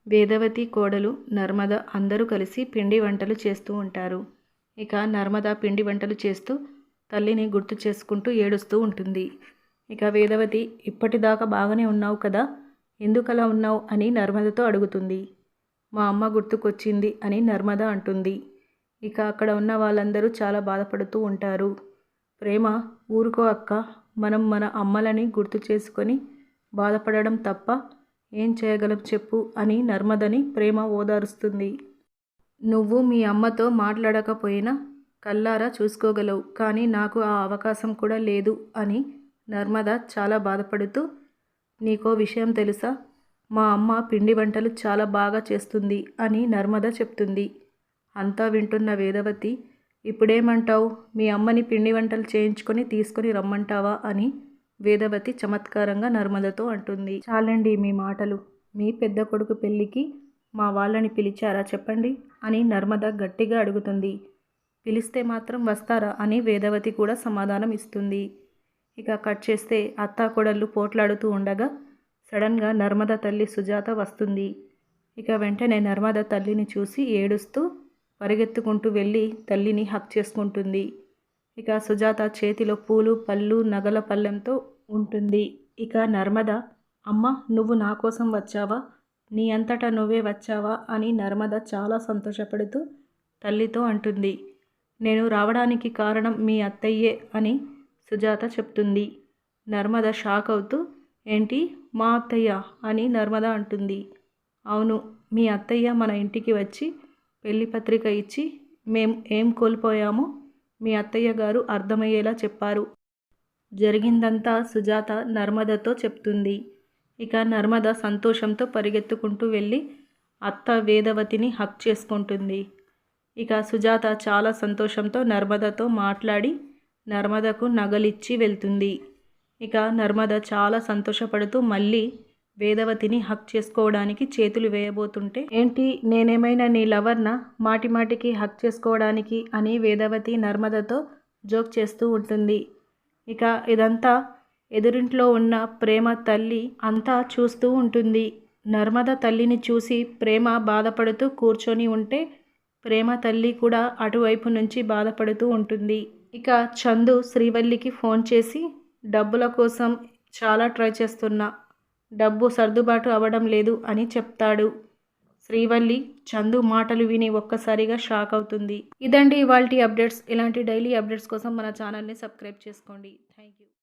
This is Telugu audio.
వేదవతి కోడలు నర్మద అందరూ కలిసి పిండి వంటలు చేస్తూ ఉంటారు. ఇక నర్మద పిండి వంటలు చేస్తూ తల్లిని గుర్తు చేసుకుంటూ ఏడుస్తూ ఉంటుంది. ఇక వేదవతి ఇప్పటిదాకా బాగానే ఉన్నావు కదా, ఎందుకలా ఉన్నావు అని నర్మదతో అడుగుతుంది. మా అమ్మ గుర్తుకొచ్చింది అని నర్మద అంటుంది. ఇక అక్కడ ఉన్న వాళ్ళందరూ చాలా బాధపడుతూ ఉంటారు. ప్రేమ, ఊరుకో అక్క, మనం మన అమ్మలని గుర్తు చేసుకొని బాధపడడం తప్ప ఏం చేయగలం చెప్పు అని నర్మదని ప్రేమ ఓదారుస్తుంది. నువ్వు మీ అమ్మతో మాట్లాడకపోయినా కళ్ళారా చూసుకోగలవు, కానీ నాకు ఆ అవకాశం కూడా లేదు అని నర్మద చాలా బాధపడుతూ, నీకో విషయం తెలుసా, మా అమ్మ పిండి వంటలు చాలా బాగా చేస్తుంది అని నర్మద చెప్తుంది. అంతా వింటున్న వేదవతి, ఇప్పుడేమంటావు, మీ అమ్మని పిండి వంటలు చేయించుకొని తీసుకొని రమ్మంటావా అని వేదవతి చమత్కారంగా నర్మదతో అంటుంది. చాలండి మీ మాటలు, మీ పెద్ద కొడుకు పెళ్ళికి మా వాళ్ళని పిలిచారా చెప్పండి అని నర్మద గట్టిగా అడుగుతుంది. పిలిస్తే మాత్రం వస్తారా అని వేదవతి కూడా సమాధానం ఇస్తుంది. ఇక కట్ చేస్తే అత్తాకోడళ్ళు పోట్లాడుతూ ఉండగా సడన్గా నర్మద తల్లి సుజాత వస్తుంది. ఇక వెంటనే నర్మద తల్లిని చూసి ఏడుస్తూ పరిగెత్తుకుంటూ వెళ్ళి తల్లిని హక్ చేసుకుంటుంది. ఇక సుజాత చేతిలో పూలు, పళ్ళు, నగల పళ్ళెంతో ఉంటుంది. ఇక నర్మద, అమ్మ నువ్వు నా కోసం వచ్చావా, నీ అంతటా నువ్వే వచ్చావా అని నర్మద చాలా సంతోషపడుతూ తల్లితో అంటుంది. నేను రావడానికి కారణం మీ అత్తయ్యే అని సుజాత చెప్తుంది. నర్మద షాక్ అవుతూ, ఏంటి మా అత్తయ్య అని నర్మద అంటుంది. అవును, మీ అత్తయ్య మన ఇంటికి వచ్చి పెళ్లి పత్రిక ఇచ్చి మేం ఏం కోల్పోయామో మీ అత్తయ్య గారు అర్థమయ్యేలా చెప్పారు. జరిగిందంతా సుజాత నర్మదతో చెప్తుంది. ఇక నర్మద సంతోషంతో పరిగెత్తుకుంటూ వెళ్ళి అత్త వేదవతిని హక్ చేసుకుంటుంది. ఇక సుజాత చాలా సంతోషంతో నర్మదతో మాట్లాడి నర్మదకు నగలిచ్చి వెళ్తుంది. ఇక నర్మద చాలా సంతోషపడుతూ మళ్ళీ వేదవతిని హక్ చేసుకోవడానికి చేతులు వేయబోతుంటే, ఏంటి నేనేమైనా నీ లవర్నా మాటి మాటికి హక్ చేసుకోవడానికి అని వేదవతి నర్మదతో జోక్ చేస్తూ ఉంటుంది. ఇక ఇదంతా ఎదురింట్లో ఉన్న ప్రేమ తల్లి అంతా చూస్తూ ఉంటుంది. నర్మద తల్లిని చూసి ప్రేమ బాధపడుతూ కూర్చొని ఉంటే ప్రేమ తల్లి కూడా అటువైపు నుంచి బాధపడుతూ ఉంటుంది. ఇక చందు శ్రీవల్లికి ఫోన్ చేసి డబ్బుల కోసం చాలా ట్రై చేస్తున్నా, డబ్బు సర్దుబాటు అవ్వడం లేదు అని చెప్తాడు. శ్రీవల్లి చందు మాటలు విని ఒక్కసారిగా షాక్ అవుతుంది. ఇదండి ఇవాల్టి అప్డేట్స్. ఇలాంటి డైలీ అప్డేట్స్ కోసం మన ఛానల్ని సబ్స్క్రైబ్ చేసుకోండి.